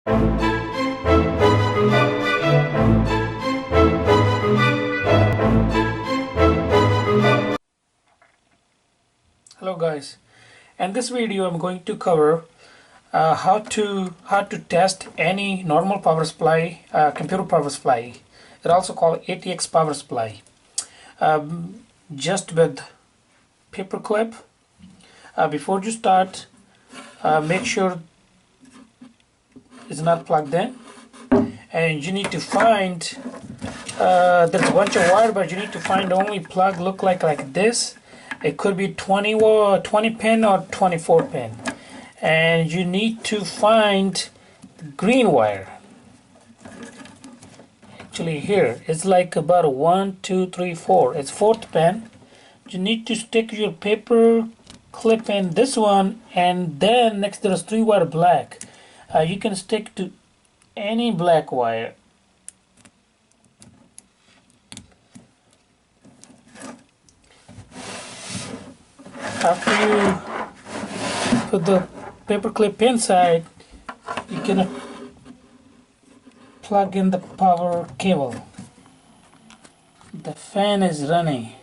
Hello guys, in this video I'm going to cover how to test any normal power supply, computer power supply. It's also called ATX power supply, just with paper clip. Before you start, make sure it's not plugged in, and you need to find there's a bunch of wire, but you need to find only plug look like this. It could be 20 pin or 24 pin, and you need to find the green wire. Actually here it's like about 1 2 3 4, it's fourth pin. You need to stick your paper clip in this one, and then next there's 3 wire black. You can stick to any black wire. After you put the paper clip inside, you can plug in the power cable. The fan is running,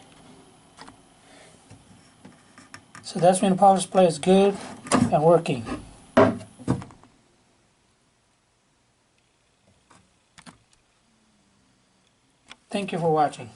so that's when the power supply is good and working. Thank you for watching.